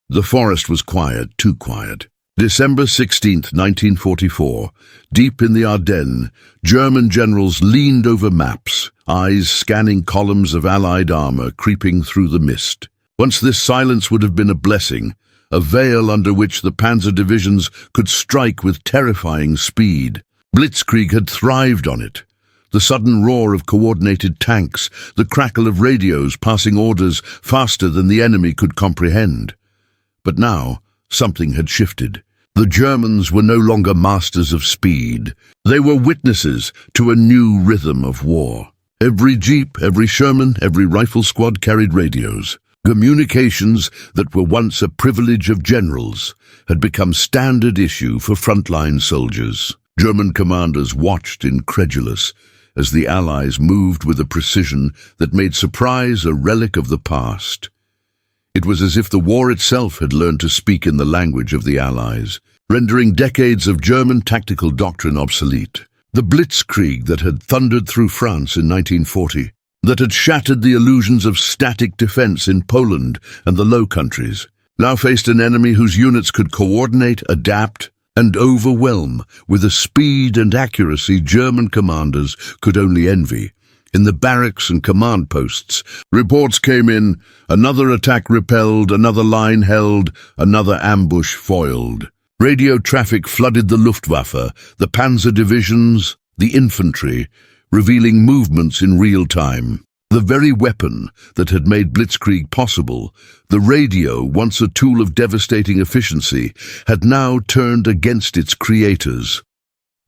The forest was quiet, too quiet. December 16th, 1944, deep in the Ardennes, German generals leaned over maps, eyes scanning columns of Allied armor creeping through the mist. Once this silence would have been a blessing, a veil under which the panzer divisions could strike with terrifying speed. Blitzkrieg had thrived on it. The sudden roar of coordinated tanks, the crackle of radios passing orders faster than the enemy could comprehend. But now, something had shifted. The Germans were no longer masters of speed. They were witnesses to a new rhythm of war. Every jeep, every Sherman, every rifle squad carried radios. Communications that were once a privilege of generals had become standard issue for frontline soldiers. German commanders watched incredulous as the Allies moved with a precision that made surprise a relic of the past. It was as if the war itself had learned to speak in the language of the Allies, rendering decades of German tactical doctrine obsolete. The Blitzkrieg that had thundered through France in 1940, that had shattered the illusions of static defense in Poland and the Low Countries, now faced an enemy whose units could coordinate, adapt, and overwhelm with a speed and accuracy German commanders could only envy. In the barracks and command posts, reports came in, another attack repelled, another line held, another ambush foiled. Radio traffic flooded the Luftwaffe, the panzer divisions, the infantry, revealing movements in real time. The very weapon that had made Blitzkrieg possible, the radio, once a tool of devastating efficiency, had now turned against its creators.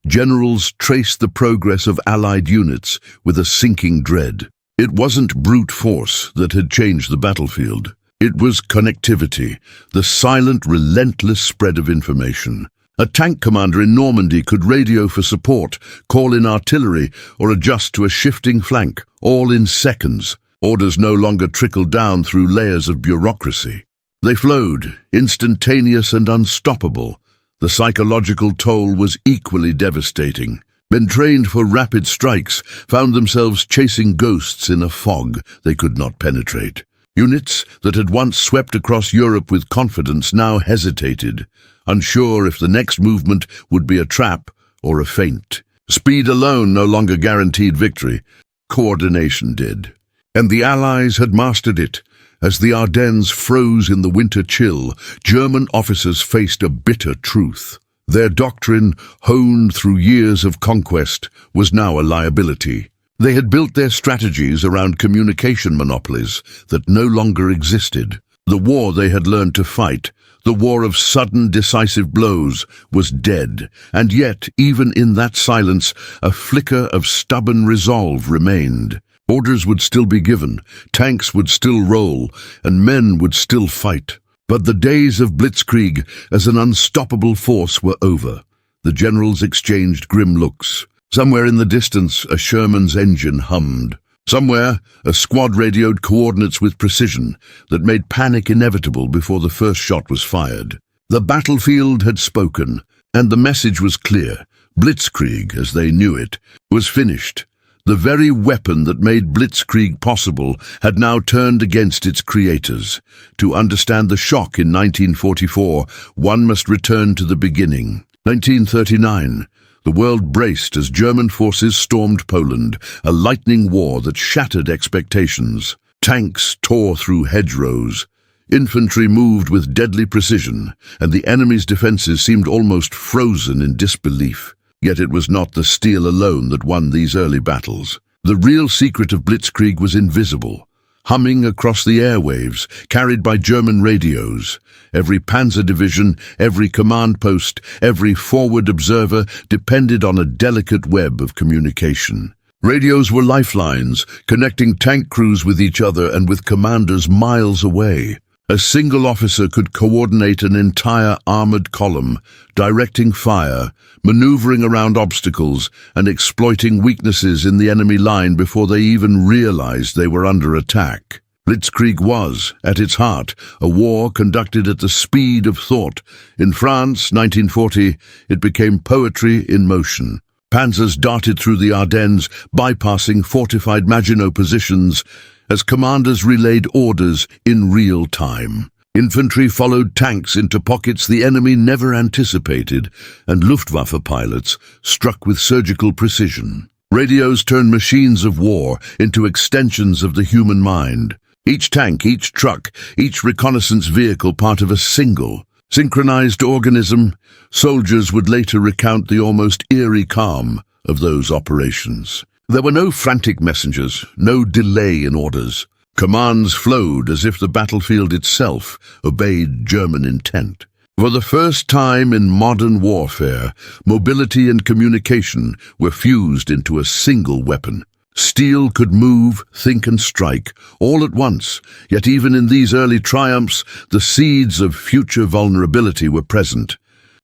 Generals traced the progress of Allied units with a sinking dread. It wasn't brute force that had changed the battlefield. It was connectivity, the silent, relentless spread of information. A tank commander in Normandy could radio for support, call in artillery, or adjust to a shifting flank, all in seconds. Orders no longer trickled down through layers of bureaucracy. They flowed, instantaneous and unstoppable. The psychological toll was equally devastating. Men trained for rapid strikes found themselves chasing ghosts in a fog they could not penetrate. Units that had once swept across Europe with confidence now hesitated, unsure if the next movement would be a trap or a feint. Speed alone no longer guaranteed victory. Coordination did. And the Allies had mastered it. As the Ardennes froze in the winter chill, German officers faced a bitter truth. Their doctrine, honed through years of conquest, was now a liability. They had built their strategies around communication monopolies that no longer existed. The war they had learned to fight, the war of sudden, decisive blows, was dead. And yet, even in that silence, a flicker of stubborn resolve remained. Orders would still be given, tanks would still roll, and men would still fight. But the days of Blitzkrieg as an unstoppable force were over. The generals exchanged grim looks. Somewhere in the distance, a Sherman's engine hummed. Somewhere, a squad radioed coordinates with precision that made panic inevitable before the first shot was fired. The battlefield had spoken, and the message was clear. Blitzkrieg, as they knew it, was finished. The very weapon that made Blitzkrieg possible had now turned against its creators. To understand the shock in 1944, one must return to the beginning. 1939. The world braced as German forces stormed Poland, a lightning war that shattered expectations. Tanks tore through hedgerows. Infantry moved with deadly precision, and the enemy's defenses seemed almost frozen in disbelief. Yet it was not the steel alone that won these early battles. The real secret of Blitzkrieg was invisible, humming across the airwaves, carried by German radios. Every panzer division, every command post, every forward observer depended on a delicate web of communication. Radios were lifelines, connecting tank crews with each other and with commanders miles away. A single officer could coordinate an entire armored column, directing fire, maneuvering around obstacles, and exploiting weaknesses in the enemy line before they even realized they were under attack. Blitzkrieg was, at its heart, a war conducted at the speed of thought. In France, 1940, it became poetry in motion. Panzers darted through the Ardennes, bypassing fortified Maginot positions, as commanders relayed orders in real time. Infantry followed tanks into pockets the enemy never anticipated, and Luftwaffe pilots struck with surgical precision. Radios turned machines of war into extensions of the human mind. Each tank, each truck, each reconnaissance vehicle part of a single, synchronized organism. Soldiers would later recount the almost eerie calm of those operations. There were no frantic messengers, no delay in orders. Commands flowed as if the battlefield itself obeyed German intent. For the first time in modern warfare, mobility and communication were fused into a single weapon. Steel could move, think and strike, all at once, yet even in these early triumphs, the seeds of future vulnerability were present.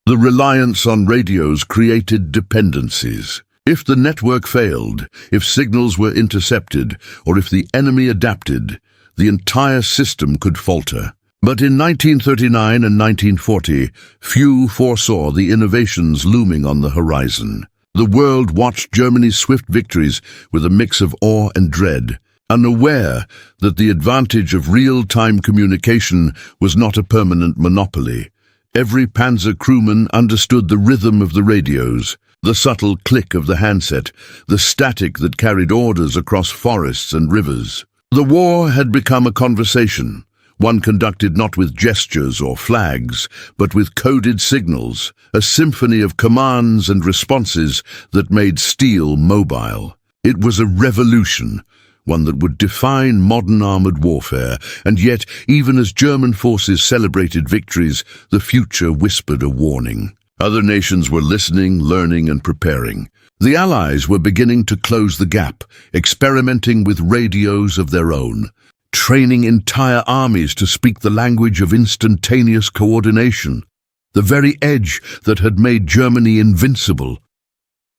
The reliance on radios created dependencies. If the network failed, if signals were intercepted, or if the enemy adapted, the entire system could falter. But in 1939 and 1940, few foresaw the innovations looming on the horizon. The world watched Germany's swift victories with a mix of awe and dread, unaware that the advantage of real-time communication was not a permanent monopoly. Every panzer crewman understood the rhythm of the radios, the subtle click of the handset, the static that carried orders across forests and rivers. The war had become a conversation, one conducted not with gestures or flags, but with coded signals, a symphony of commands and responses that made steel mobile. It was a revolution, one that would define modern armored warfare, and yet, even as German forces celebrated victories, the future whispered a warning. Other nations were listening, learning, and preparing. The Allies were beginning to close the gap, experimenting with radios of their own, training entire armies to speak the language of instantaneous coordination, the very edge that had made Germany invincible.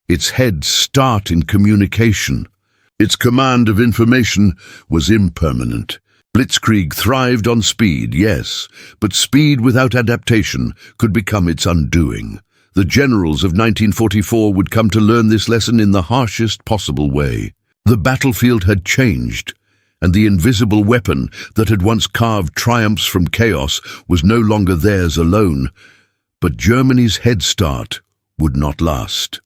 Its head start in communication. Its command of information was impermanent. Blitzkrieg thrived on speed, yes, but speed without adaptation could become its undoing. The generals of 1944 would come to learn this lesson in the harshest possible way. The battlefield had changed, and the invisible weapon that had once carved triumphs from chaos was no longer theirs alone. But Germany's head start would not last.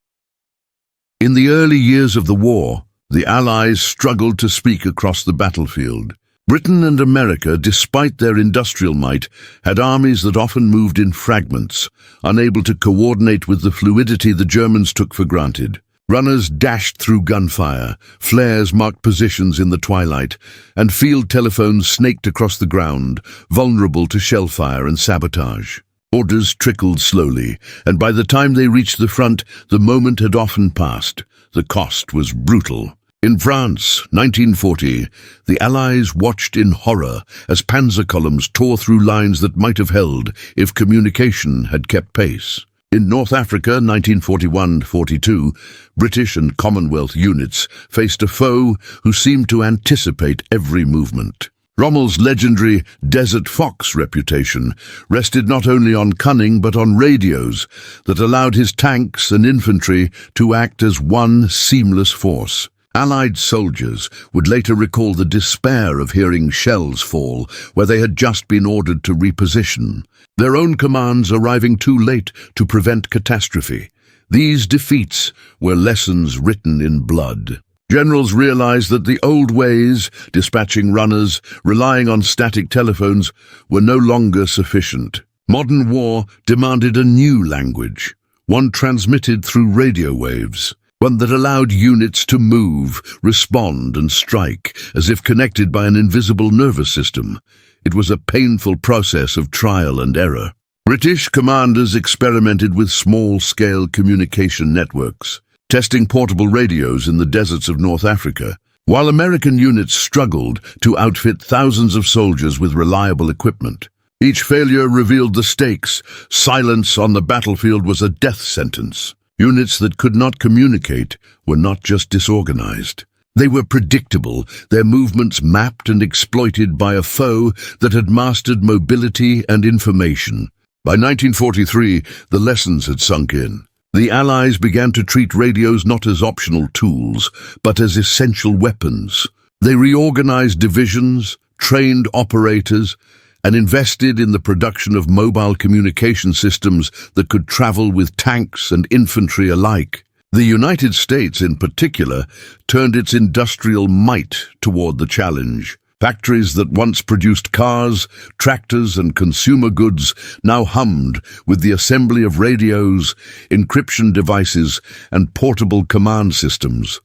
In the early years of the war, the Allies struggled to speak across the battlefield. Britain and America, despite their industrial might, had armies that often moved in fragments, unable to coordinate with the fluidity the Germans took for granted. Runners dashed through gunfire, flares marked positions in the twilight, and field telephones snaked across the ground, vulnerable to shellfire and sabotage. Orders trickled slowly, and by the time they reached the front, the moment had often passed. The cost was brutal. In France, 1940, the Allies watched in horror as panzer columns tore through lines that might have held if communication had kept pace. In North Africa, 1941-42, British and Commonwealth units faced a foe who seemed to anticipate every movement. Rommel's legendary Desert Fox reputation rested not only on cunning but on radios that allowed his tanks and infantry to act as one seamless force. Allied soldiers would later recall the despair of hearing shells fall where they had just been ordered to reposition, their own commands arriving too late to prevent catastrophe. These defeats were lessons written in blood. Generals realized that the old ways, dispatching runners, relying on static telephones, were no longer sufficient. Modern war demanded a new language, one transmitted through radio waves. One that allowed units to move, respond and strike, as if connected by an invisible nervous system. It was a painful process of trial and error. British commanders experimented with small-scale communication networks, testing portable radios in the deserts of North Africa, while American units struggled to outfit thousands of soldiers with reliable equipment. Each failure revealed the stakes. Silence on the battlefield was a death sentence. Units that could not communicate were not just disorganized. They were predictable, their movements mapped and exploited by a foe that had mastered mobility and information. By 1943, the lessons had sunk in. The Allies began to treat radios not as optional tools, but as essential weapons. They reorganized divisions, trained operators, and invested in the production of mobile communication systems that could travel with tanks and infantry alike. The United States, in particular, turned its industrial might toward the challenge. Factories that once produced cars, tractors, and consumer goods now hummed with the assembly of radios, encryption devices, and portable command systems.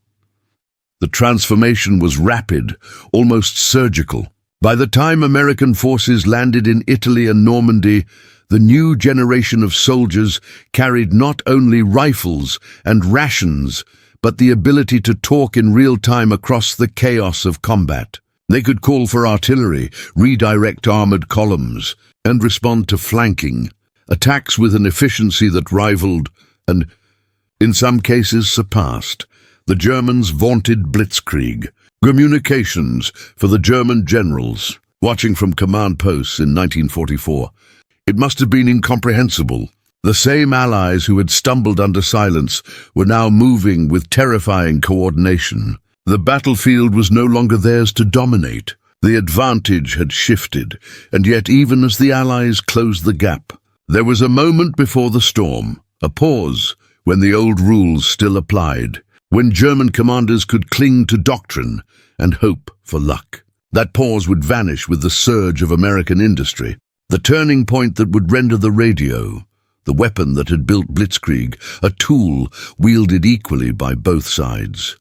The transformation was rapid, almost surgical. By the time American forces landed in Italy and Normandy, the new generation of soldiers carried not only rifles and rations, but the ability to talk in real time across the chaos of combat. They could call for artillery, redirect armored columns, and respond to flanking attacks with an efficiency that rivaled, and in some cases surpassed, the Germans' vaunted Blitzkrieg. Communications for the German generals, watching from command posts in 1944. It must have been incomprehensible. The same allies who had stumbled under silence were now moving with terrifying coordination. The battlefield was no longer theirs to dominate. The advantage had shifted, and yet even as the Allies closed the gap, there was a moment before the storm, a pause, when the old rules still applied, when German commanders could cling to doctrine and hope for luck. That pause would vanish with the surge of American industry, the turning point that would render the radio, the weapon that had built Blitzkrieg, a tool wielded equally by both sides.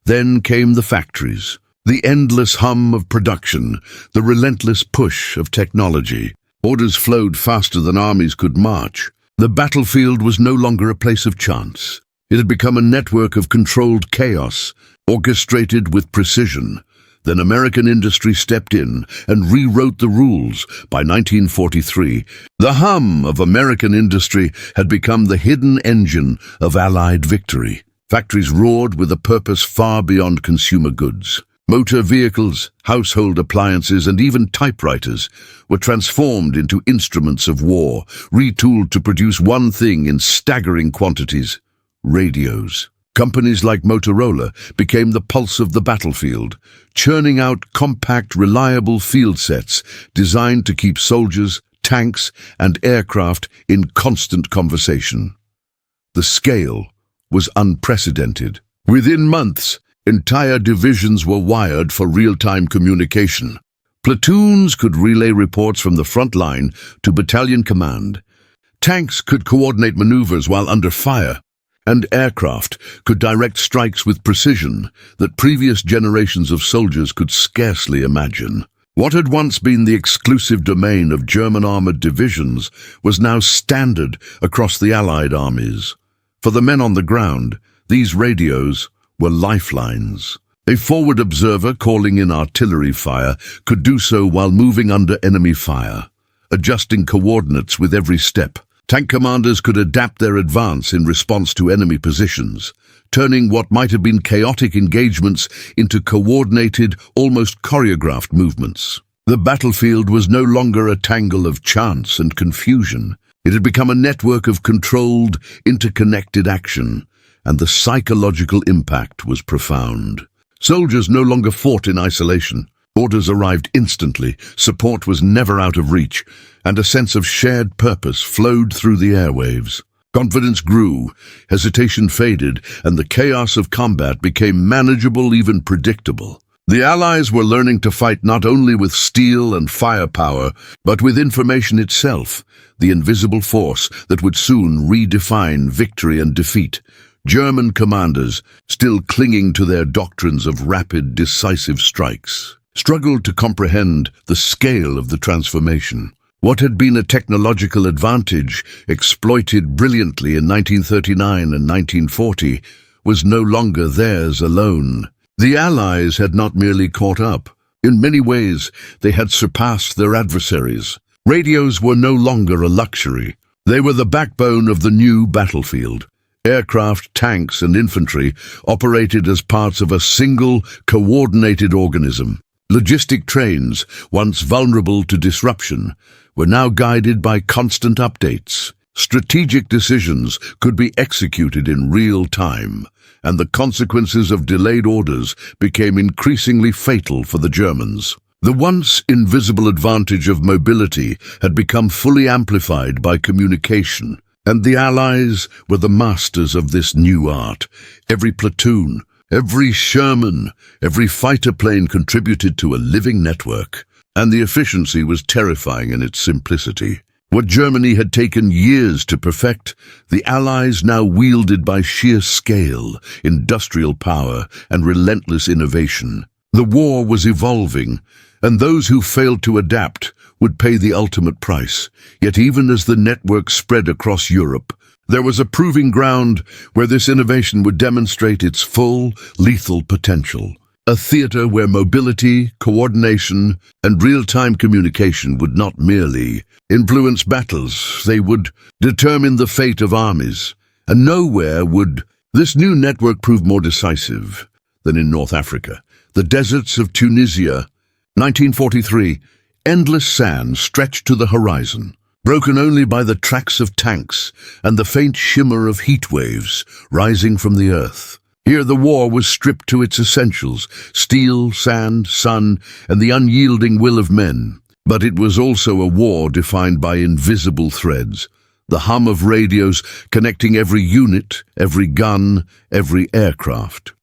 Then came the factories, the endless hum of production, the relentless push of technology. Orders flowed faster than armies could march. The battlefield was no longer a place of chance. It had become a network of controlled chaos, orchestrated with precision. Then American industry stepped in and rewrote the rules. By 1943, the hum of American industry had become the hidden engine of Allied victory. Factories roared with a purpose far beyond consumer goods. Motor vehicles, household appliances, and even typewriters were transformed into instruments of war, retooled to produce one thing in staggering quantities: radios. Companies like Motorola became the pulse of the battlefield, churning out compact, reliable field sets designed to keep soldiers, tanks, and aircraft in constant conversation. The scale was unprecedented. Within months, entire divisions were wired for real-time communication. Platoons could relay reports from the front line to battalion command. Tanks could coordinate maneuvers while under fire, and aircraft could direct strikes with precision that previous generations of soldiers could scarcely imagine. What had once been the exclusive domain of German armored divisions was now standard across the Allied armies. For the men on the ground, these radios were lifelines. A forward observer calling in artillery fire could do so while moving under enemy fire, adjusting coordinates with every step. Tank commanders could adapt their advance in response to enemy positions, turning what might have been chaotic engagements into coordinated, almost choreographed movements. The battlefield was no longer a tangle of chance and confusion. It had become a network of controlled, interconnected action, and the psychological impact was profound. Soldiers no longer fought in isolation. Orders arrived instantly, support was never out of reach, and a sense of shared purpose flowed through the airwaves. Confidence grew, hesitation faded, and the chaos of combat became manageable, even predictable. The Allies were learning to fight not only with steel and firepower, but with information itself, the invisible force that would soon redefine victory and defeat. German commanders, still clinging to their doctrines of rapid, decisive strikes, struggled to comprehend the scale of the transformation. What had been a technological advantage, exploited brilliantly in 1939 and 1940, was no longer theirs alone. The Allies had not merely caught up. In many ways, they had surpassed their adversaries. Radios were no longer a luxury. They were the backbone of the new battlefield. Aircraft, tanks, and infantry operated as parts of a single, coordinated organism. Logistic trains, once vulnerable to disruption, were now guided by constant updates. Strategic decisions could be executed in real time, and the consequences of delayed orders became increasingly fatal for the Germans. The once invisible advantage of mobility had become fully amplified by communication, and the Allies were the masters of this new art. Every platoon, every Sherman, every fighter plane contributed to a living network, and the efficiency was terrifying in its simplicity. What Germany had taken years to perfect, the Allies now wielded by sheer scale, industrial power, and relentless innovation. The war was evolving, and those who failed to adapt would pay the ultimate price. Yet even as the network spread across Europe, there was a proving ground where this innovation would demonstrate its full, lethal potential. A theater where mobility, coordination, and real-time communication would not merely influence battles, they would determine the fate of armies. And nowhere would this new network prove more decisive than in North Africa. The deserts of Tunisia, 1943, endless sand stretched to the horizon, broken only by the tracks of tanks and the faint shimmer of heat waves rising from the earth. Here the war was stripped to its essentials: steel, sand, sun, and the unyielding will of men. But it was also a war defined by invisible threads, the hum of radios connecting every unit, every gun, every aircraft.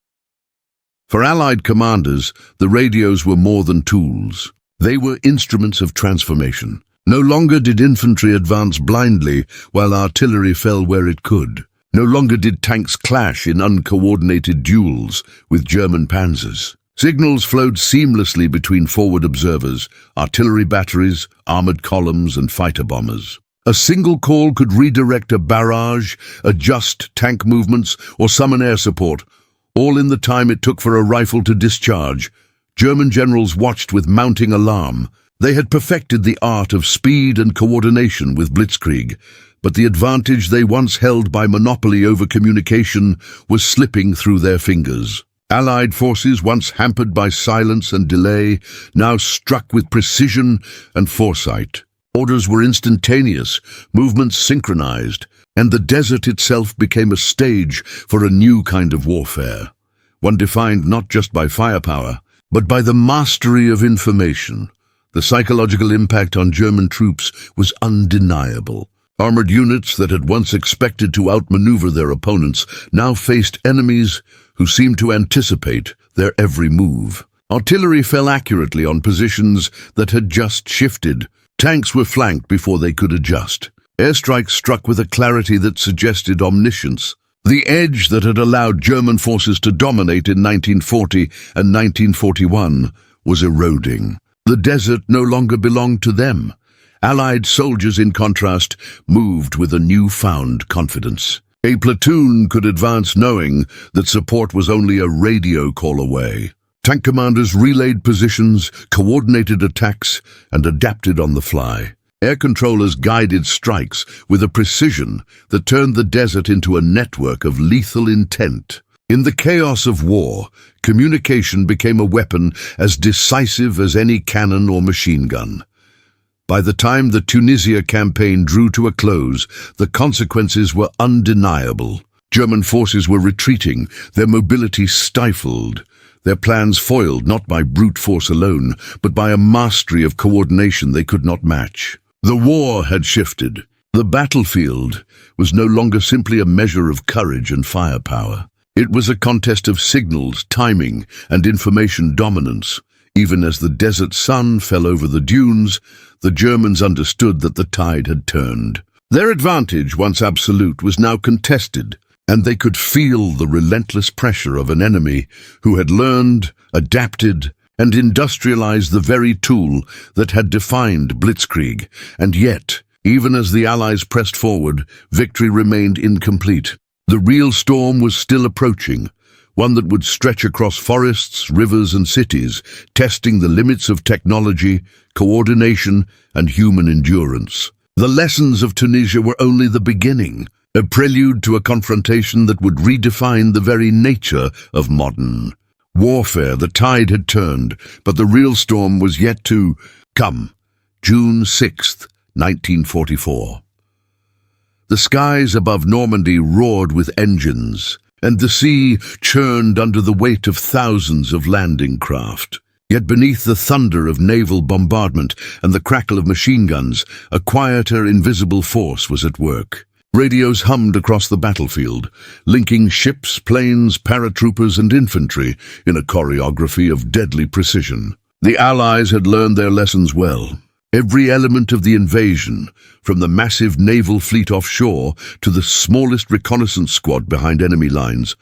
For Allied commanders, the radios were more than tools. They were instruments of transformation. No longer did infantry advance blindly while artillery fell where it could. No longer did tanks clash in uncoordinated duels with German panzers. Signals flowed seamlessly between forward observers, artillery batteries, armored columns, and fighter bombers. A single call could redirect a barrage, adjust tank movements, or summon air support, all in the time it took for a rifle to discharge. German generals watched with mounting alarm. They had perfected the art of speed and coordination with Blitzkrieg, but the advantage they once held by monopoly over communication was slipping through their fingers. Allied forces, once hampered by silence and delay, now struck with precision and foresight. Orders were instantaneous, movements synchronized, and the desert itself became a stage for a new kind of warfare, one defined not just by firepower, but by the mastery of information. The psychological impact on German troops was undeniable. Armored units that had once expected to outmaneuver their opponents now faced enemies who seemed to anticipate their every move. Artillery fell accurately on positions that had just shifted. Tanks were flanked before they could adjust. Airstrikes struck with a clarity that suggested omniscience. The edge that had allowed German forces to dominate in 1940 and 1941 was eroding. The desert no longer belonged to them. Allied soldiers, in contrast, moved with a newfound confidence. A platoon could advance knowing that support was only a radio call away. Tank commanders relayed positions, coordinated attacks, and adapted on the fly. Air controllers guided strikes with a precision that turned the desert into a network of lethal intent. In the chaos of war, communication became a weapon as decisive as any cannon or machine gun. By the time the Tunisia campaign drew to a close, the consequences were undeniable. German forces were retreating, their mobility stifled, their plans foiled not by brute force alone, but by a mastery of coordination they could not match. The war had shifted. The battlefield was no longer simply a measure of courage and firepower. It was a contest of signals, timing, and information dominance. Even as the desert sun fell over the dunes, the Germans understood that the tide had turned. Their advantage, once absolute, was now contested, and they could feel the relentless pressure of an enemy who had learned, adapted, and industrialized the very tool that had defined Blitzkrieg. And yet, even as the Allies pressed forward, victory remained incomplete. The real storm was still approaching, one that would stretch across forests, rivers, and cities, testing the limits of technology, coordination, and human endurance. The lessons of Tunisia were only the beginning, a prelude to a confrontation that would redefine the very nature of modern warfare. The tide had turned, but the real storm was yet to come. June 6th, 1944. The skies above Normandy roared with engines, and the sea churned under the weight of thousands of landing craft. Yet beneath the thunder of naval bombardment and the crackle of machine guns, a quieter, invisible force was at work. Radios hummed across the battlefield, linking ships, planes, paratroopers and infantry in a choreography of deadly precision. The Allies had learned their lessons well. Every element of the invasion, from the massive naval fleet offshore to the smallest reconnaissance squad behind enemy lines,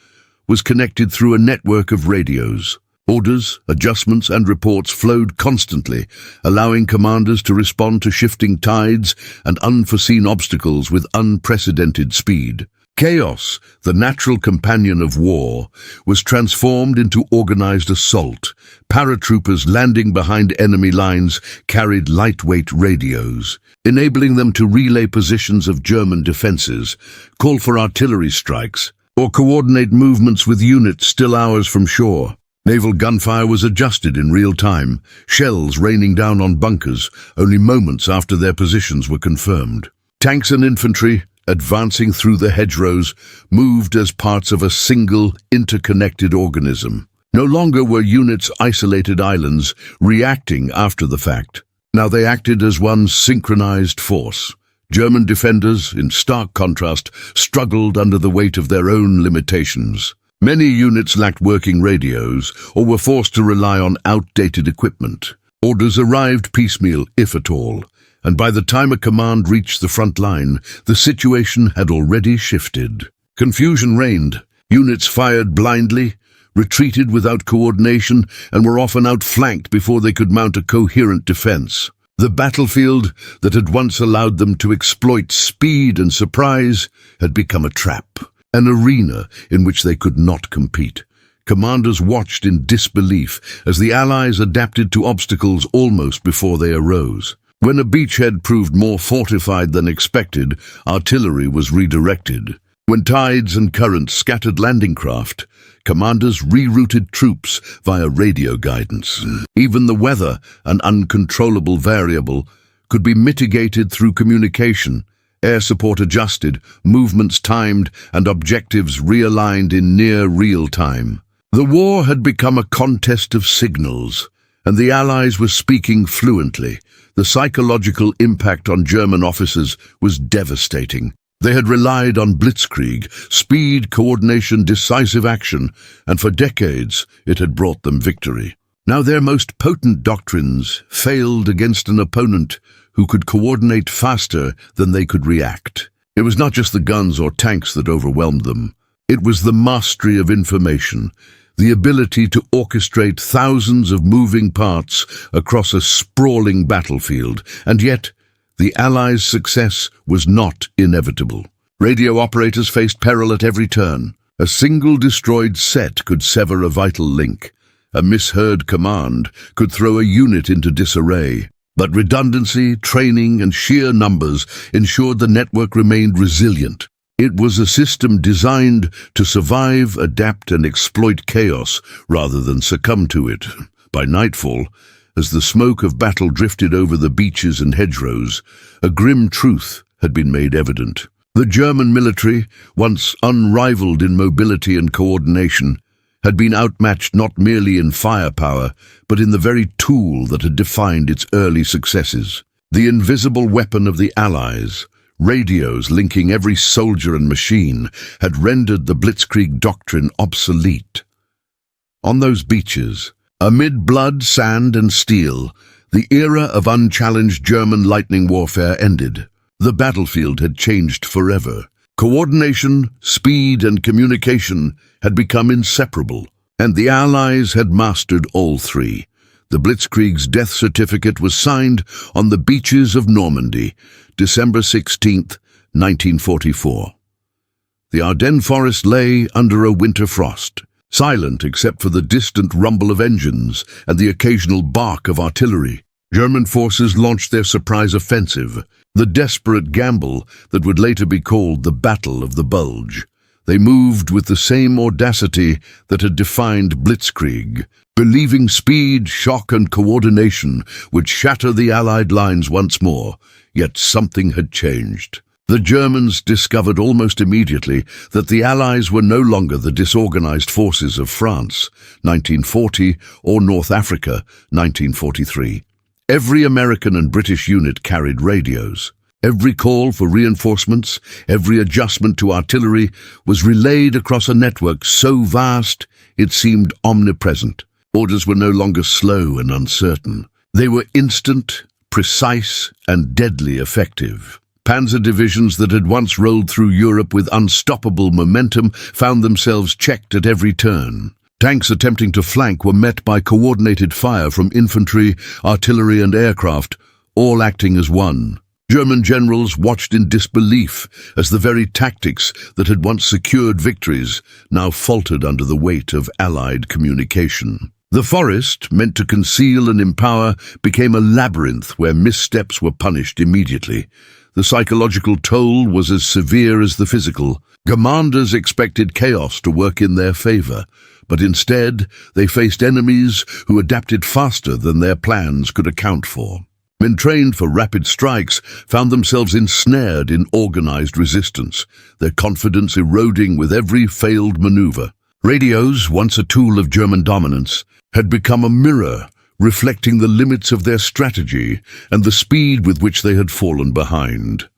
was connected through a network of radios. Orders, adjustments and reports flowed constantly, allowing commanders to respond to shifting tides and unforeseen obstacles with unprecedented speed. Chaos, the natural companion of war, was transformed into organized assault. Paratroopers landing behind enemy lines carried lightweight radios, enabling them to relay positions of German defenses, call for artillery strikes, or coordinate movements with units still hours from shore. Naval gunfire was adjusted in real time, shells raining down on bunkers only moments after their positions were confirmed. Tanks and infantry, advancing through the hedgerows, moved as parts of a single, interconnected organism. No longer were units isolated islands, reacting after the fact. Now they acted as one synchronized force. German defenders, in stark contrast, struggled under the weight of their own limitations. Many units lacked working radios or were forced to rely on outdated equipment. Orders arrived piecemeal, if at all, and by the time a command reached the front line, the situation had already shifted. Confusion reigned. Units fired blindly, retreated without coordination, and were often outflanked before they could mount a coherent defense. The battlefield that had once allowed them to exploit speed and surprise had become a trap. An arena in which they could not compete. Commanders watched in disbelief as the Allies adapted to obstacles almost before they arose. When a beachhead proved more fortified than expected, artillery was redirected. When tides and currents scattered landing craft, commanders rerouted troops via radio guidance. Even the weather, an uncontrollable variable, could be mitigated through communication. Air support adjusted, movements timed, and objectives realigned in near real time. The war had become a contest of signals, and the Allies were speaking fluently. The psychological impact on German officers was devastating. They had relied on Blitzkrieg, speed, coordination, decisive action, and for decades it had brought them victory. Now their most potent doctrines failed against an opponent who could coordinate faster than they could react. It was not just the guns or tanks that overwhelmed them. It was the mastery of information, the ability to orchestrate thousands of moving parts across a sprawling battlefield. And yet, the Allies' success was not inevitable. Radio operators faced peril at every turn. A single destroyed set could sever a vital link. A misheard command could throw a unit into disarray. But redundancy, training, and sheer numbers ensured the network remained resilient. It was a system designed to survive, adapt, and exploit chaos rather than succumb to it. By nightfall, as the smoke of battle drifted over the beaches and hedgerows, a grim truth had been made evident. The German military, once unrivaled in mobility and coordination, had been outmatched not merely in firepower, but in the very tool that had defined its early successes. The invisible weapon of the Allies, radios linking every soldier and machine, had rendered the Blitzkrieg doctrine obsolete. On those beaches, amid blood, sand, and steel, the era of unchallenged German lightning warfare ended. The battlefield had changed forever. Coordination, speed, and communication had become inseparable, and the Allies had mastered all three. The Blitzkrieg's death certificate was signed on the beaches of Normandy, December 16, 1944. The Ardennes forest lay under a winter frost, silent except for the distant rumble of engines and the occasional bark of artillery. German forces launched their surprise offensive, the desperate gamble that would later be called the Battle of the Bulge. They moved with the same audacity that had defined Blitzkrieg, believing speed, shock, and coordination would shatter the Allied lines once more. Yet something had changed. The Germans discovered almost immediately that the Allies were no longer the disorganized forces of France, 1940, or North Africa, 1943. Every American and British unit carried radios. Every call for reinforcements, every adjustment to artillery was relayed across a network so vast it seemed omnipresent. Orders were no longer slow and uncertain. They were instant, precise, and deadly effective. Panzer divisions that had once rolled through Europe with unstoppable momentum found themselves checked at every turn. Tanks attempting to flank were met by coordinated fire from infantry, artillery, and aircraft, all acting as one. German generals watched in disbelief as the very tactics that had once secured victories now faltered under the weight of Allied communication. The forest, meant to conceal and empower, became a labyrinth where missteps were punished immediately. The psychological toll was as severe as the physical. Commanders expected chaos to work in their favor, but instead they faced enemies who adapted faster than their plans could account for. Men trained for rapid strikes found themselves ensnared in organized resistance, their confidence eroding with every failed maneuver. Radios, once a tool of German dominance, had become a mirror reflecting the limits of their strategy and the speed with which they had fallen behind.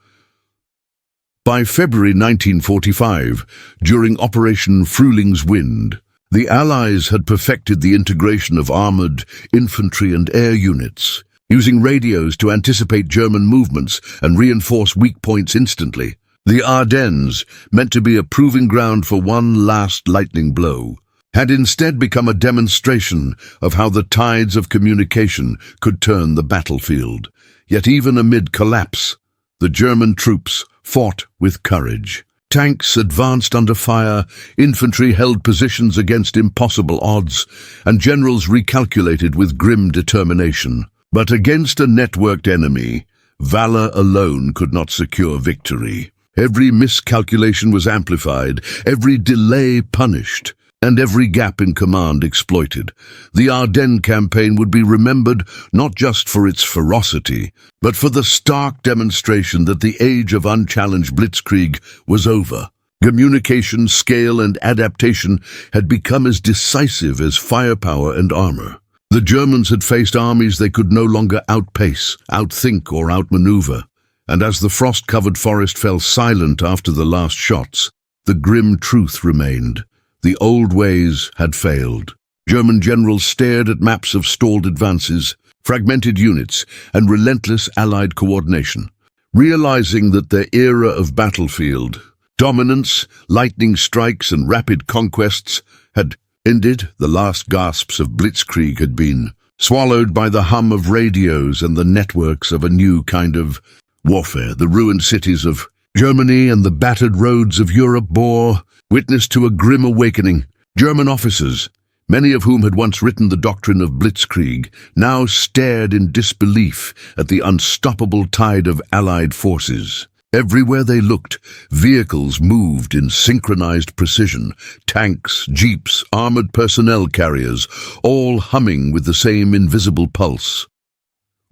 By February 1945, during Operation Frühling's Wind, the Allies had perfected the integration of armored, infantry and air units, using radios to anticipate German movements and reinforce weak points instantly. The Ardennes, meant to be a proving ground for one last lightning blow, had instead become a demonstration of how the tides of communication could turn the battlefield. Yet even amid collapse, the German troops fought with courage. Tanks advanced under fire, infantry held positions against impossible odds, and generals recalculated with grim determination. But against a networked enemy, valor alone could not secure victory. Every miscalculation was amplified, every delay punished, and every gap in command exploited. The Ardennes campaign would be remembered not just for its ferocity, but for the stark demonstration that the age of unchallenged Blitzkrieg was over. Communication, scale, and adaptation had become as decisive as firepower and armor. The Germans had faced armies they could no longer outpace, outthink, or outmaneuver. And as the frost-covered forest fell silent after the last shots, the grim truth remained. The old ways had failed. German generals stared at maps of stalled advances, fragmented units, and relentless Allied coordination, realizing that their era of battlefield, dominance, lightning strikes, and rapid conquests had ended. The last gasps of Blitzkrieg had been swallowed by the hum of radios and the networks of a new kind of warfare. The ruined cities of Germany and the battered roads of Europe bore witness to a grim awakening. German officers, many of whom had once written the doctrine of Blitzkrieg, now stared in disbelief at the unstoppable tide of Allied forces. Everywhere they looked, vehicles moved in synchronized precision, tanks, jeeps, armored personnel carriers, all humming with the same invisible pulse.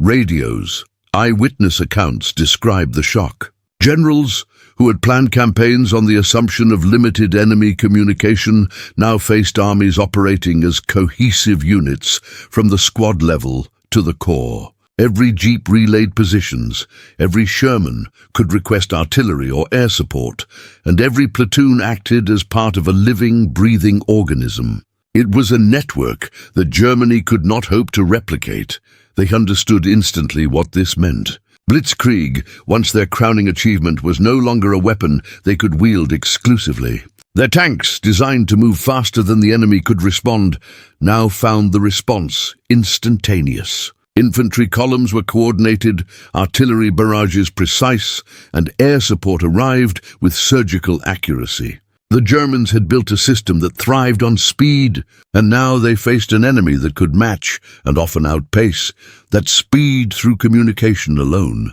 Radios, eyewitness accounts described the shock. Generals who had planned campaigns on the assumption of limited enemy communication now faced armies operating as cohesive units from the squad level to the corps. Every jeep relayed positions, every Sherman could request artillery or air support, and every platoon acted as part of a living, breathing organism. It was a network that Germany could not hope to replicate. They understood instantly what this meant. Blitzkrieg, once their crowning achievement, was no longer a weapon they could wield exclusively. Their tanks, designed to move faster than the enemy could respond, now found the response instantaneous. Infantry columns were coordinated, artillery barrages precise, and air support arrived with surgical accuracy. The Germans had built a system that thrived on speed, and now they faced an enemy that could match, and often outpace, that speed through communication alone.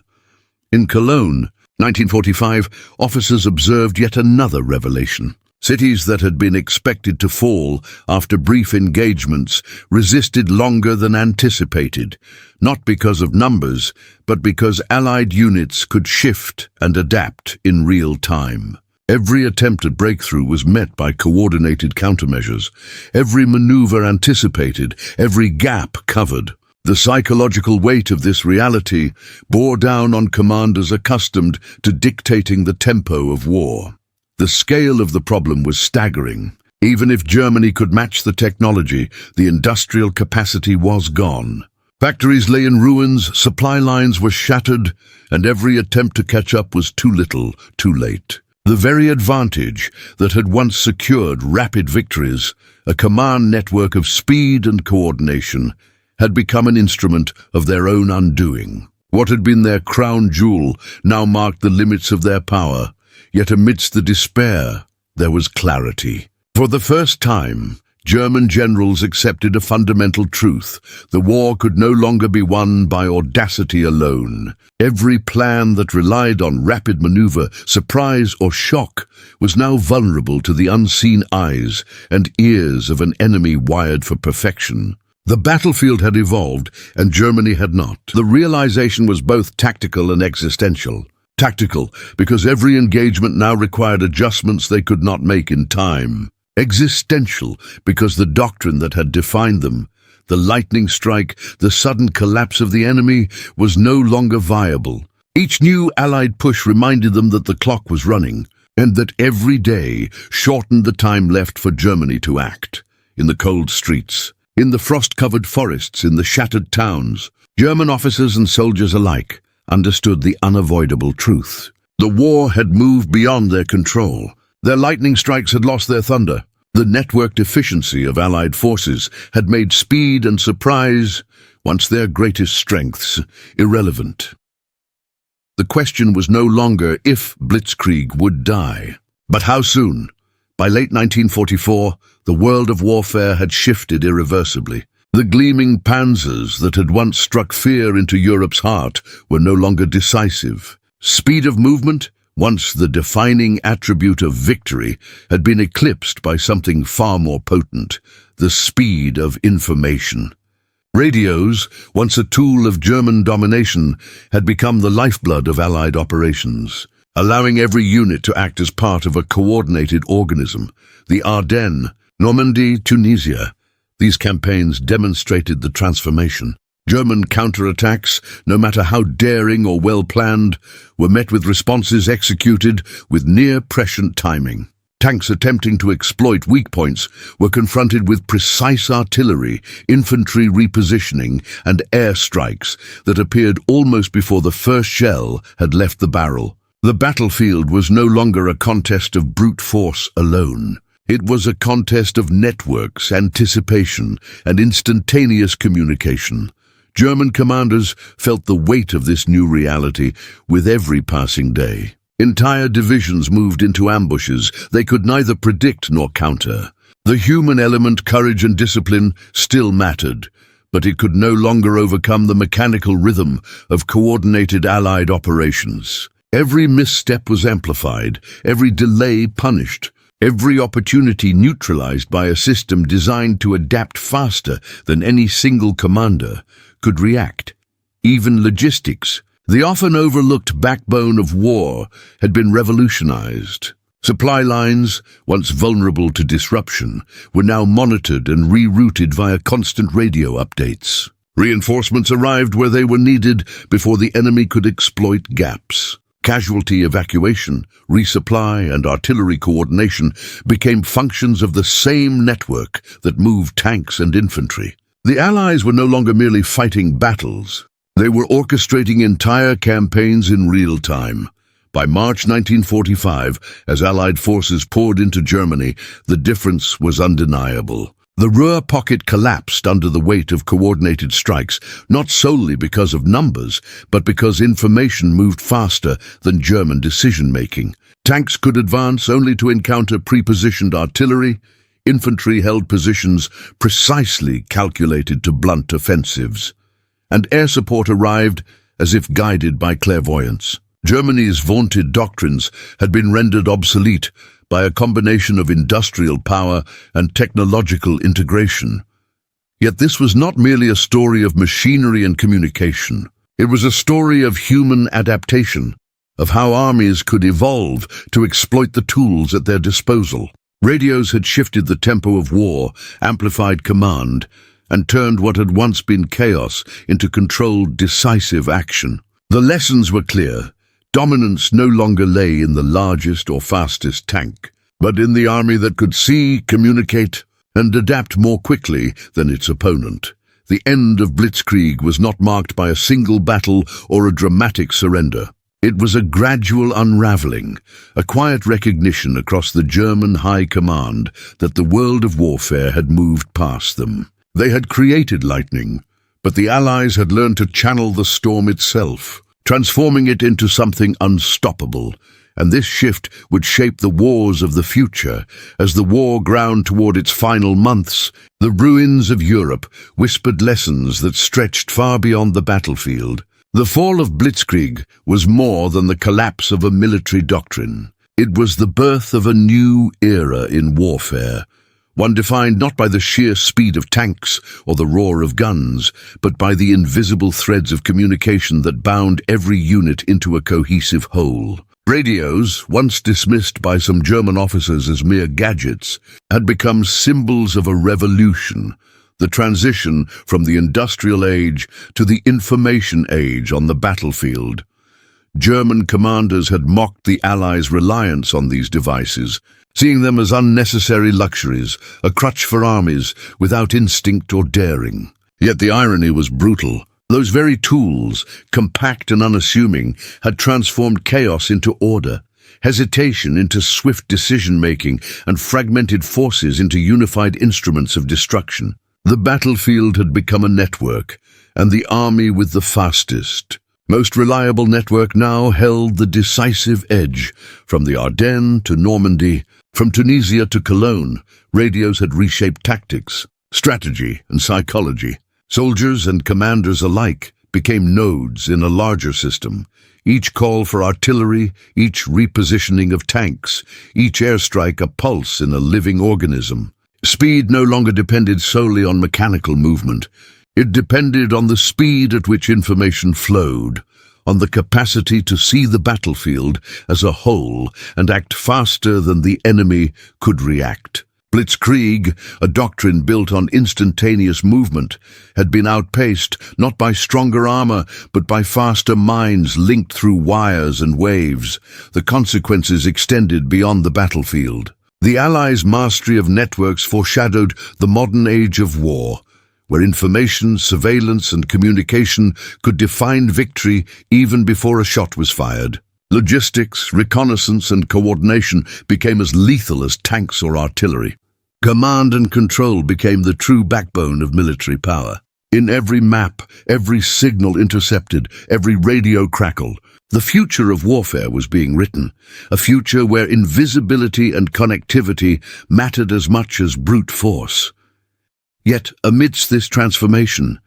In Cologne, 1945, officers observed yet another revelation. Cities that had been expected to fall after brief engagements resisted longer than anticipated, not because of numbers, but because Allied units could shift and adapt in real time. Every attempt at breakthrough was met by coordinated countermeasures, every maneuver anticipated, every gap covered. The psychological weight of this reality bore down on commanders accustomed to dictating the tempo of war. The scale of the problem was staggering. Even if Germany could match the technology, the industrial capacity was gone. Factories lay in ruins, supply lines were shattered, and every attempt to catch up was too little, too late. The very advantage that had once secured rapid victories, a command network of speed and coordination, had become an instrument of their own undoing. What had been their crown jewel now marked the limits of their power. Yet amidst the despair, there was clarity. For the first time, German generals accepted a fundamental truth. The war could no longer be won by audacity alone. Every plan that relied on rapid maneuver, surprise, or shock was now vulnerable to the unseen eyes and ears of an enemy wired for perfection. The battlefield had evolved, and Germany had not. The realization was both tactical and existential. Tactical, because every engagement now required adjustments they could not make in time. Existential, because the doctrine that had defined them, the lightning strike, the sudden collapse of the enemy, was no longer viable. Each new Allied push reminded them that the clock was running, and that every day shortened the time left for Germany to act. In the cold streets, in the frost-covered forests, in the shattered towns, German officers and soldiers alike understood the unavoidable truth. The war had moved beyond their control. Their lightning strikes had lost their thunder. The networked efficiency of Allied forces had made speed and surprise, once their greatest strengths, irrelevant. The question was no longer if Blitzkrieg would die, but how soon. By late 1944, the world of warfare had shifted irreversibly. The gleaming panzers that had once struck fear into Europe's heart were no longer decisive. Speed of movement, once the defining attribute of victory, had been eclipsed by something far more potent, the speed of information. Radios, once a tool of German domination, had become the lifeblood of Allied operations, allowing every unit to act as part of a coordinated organism. The Ardennes, Normandy, Tunisia. These campaigns demonstrated the transformation. German counterattacks, no matter how daring or well-planned, were met with responses executed with near-prescient timing. Tanks attempting to exploit weak points were confronted with precise artillery, infantry repositioning, and air strikes that appeared almost before the first shell had left the barrel. The battlefield was no longer a contest of brute force alone. It was a contest of networks, anticipation, and instantaneous communication. German commanders felt the weight of this new reality with every passing day. Entire divisions moved into ambushes they could neither predict nor counter. The human element, courage and discipline, still mattered, but it could no longer overcome the mechanical rhythm of coordinated Allied operations. Every misstep was amplified, every delay punished. Every opportunity neutralized by a system designed to adapt faster than any single commander could react. Even logistics, the often overlooked backbone of war, had been revolutionized. Supply lines, once vulnerable to disruption, were now monitored and rerouted via constant radio updates. Reinforcements arrived where they were needed before the enemy could exploit gaps. Casualty evacuation, resupply, and artillery coordination became functions of the same network that moved tanks and infantry. The Allies were no longer merely fighting battles. They were orchestrating entire campaigns in real time. By March 1945, as Allied forces poured into Germany, the difference was undeniable. The Ruhr pocket collapsed under the weight of coordinated strikes, not solely because of numbers, but because information moved faster than German decision-making. Tanks could advance only to encounter pre-positioned artillery. Infantry held positions precisely calculated to blunt offensives. And air support arrived as if guided by clairvoyance. Germany's vaunted doctrines had been rendered obsolete by a combination of industrial power and technological integration. Yet this was not merely a story of machinery and communication. It was a story of human adaptation, of how armies could evolve to exploit the tools at their disposal. Radios had shifted the tempo of war, amplified command, and turned what had once been chaos into controlled, decisive action. The lessons were clear. Dominance no longer lay in the largest or fastest tank, but in the army that could see, communicate, and adapt more quickly than its opponent. The end of Blitzkrieg was not marked by a single battle or a dramatic surrender. It was a gradual unraveling, a quiet recognition across the German high command that the world of warfare had moved past them. They had created lightning, but the Allies had learned to channel the storm itself, transforming it into something unstoppable. And this shift would shape the wars of the future. As the war ground toward its final months, the ruins of Europe whispered lessons that stretched far beyond the battlefield. The fall of Blitzkrieg was more than the collapse of a military doctrine. It was the birth of a new era in warfare, one defined not by the sheer speed of tanks or the roar of guns, but by the invisible threads of communication that bound every unit into a cohesive whole. Radios, once dismissed by some German officers as mere gadgets, had become symbols of a revolution, the transition from the industrial age to the information age on the battlefield. German commanders had mocked the Allies' reliance on these devices, seeing them as unnecessary luxuries, a crutch for armies without instinct or daring. Yet the irony was brutal. Those very tools, compact and unassuming, had transformed chaos into order, hesitation into swift decision-making, and fragmented forces into unified instruments of destruction. The battlefield had become a network, and the army with the fastest, most reliable network now held the decisive edge. From the Ardennes to Normandy, from Tunisia to Cologne, radios had reshaped tactics, strategy, and psychology. Soldiers and commanders alike became nodes in a larger system. Each call for artillery, each repositioning of tanks, each airstrike a pulse in a living organism. Speed no longer depended solely on mechanical movement. It depended on the speed at which information flowed, on the capacity to see the battlefield as a whole and act faster than the enemy could react. Blitzkrieg, a doctrine built on instantaneous movement, had been outpaced not by stronger armor, but by faster minds linked through wires and waves. The consequences extended beyond the battlefield. The Allies' mastery of networks foreshadowed the modern age of war, where information, surveillance, and communication could define victory even before a shot was fired. Logistics, reconnaissance, and coordination became as lethal as tanks or artillery. Command and control became the true backbone of military power. In every map, every signal intercepted, every radio crackled, the future of warfare was being written, a future where invisibility and connectivity mattered as much as brute force. Yet, amidst this transformation,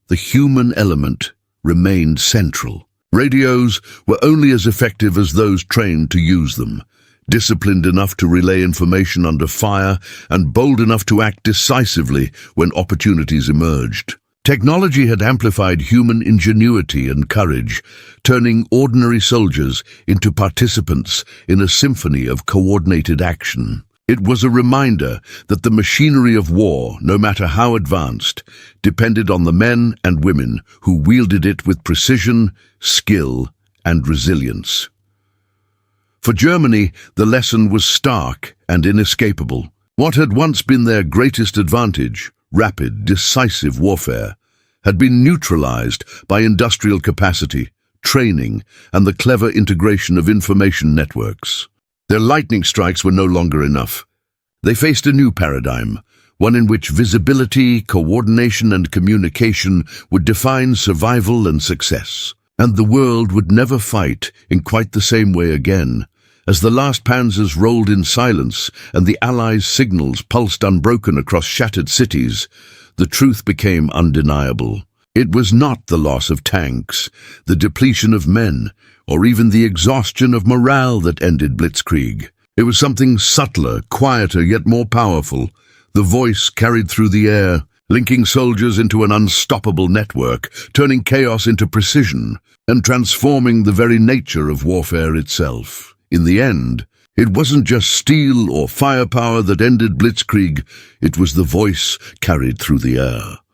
the human element remained central. Radios were only as effective as those trained to use them, disciplined enough to relay information under fire, and bold enough to act decisively when opportunities emerged. Technology had amplified human ingenuity and courage, turning ordinary soldiers into participants in a symphony of coordinated action. It was a reminder that the machinery of war, no matter how advanced, depended on the men and women who wielded it with precision, skill, and resilience. For Germany, the lesson was stark and inescapable. What had once been their greatest advantage, rapid, decisive warfare, had been neutralized by industrial capacity, training, and the clever integration of information networks. Their lightning strikes were no longer enough. They faced a new paradigm, one in which visibility, coordination, and communication would define survival and success. And the world would never fight in quite the same way again. As the last panzers rolled in silence and the Allies' signals pulsed unbroken across shattered cities, the truth became undeniable. It was not the loss of tanks, the depletion of men, or even the exhaustion of morale that ended Blitzkrieg. It was something subtler, quieter, yet more powerful. The voice carried through the air, linking soldiers into an unstoppable network, turning chaos into precision, and transforming the very nature of warfare itself. In the end, it wasn't just steel or firepower that ended Blitzkrieg, it was the voice carried through the air.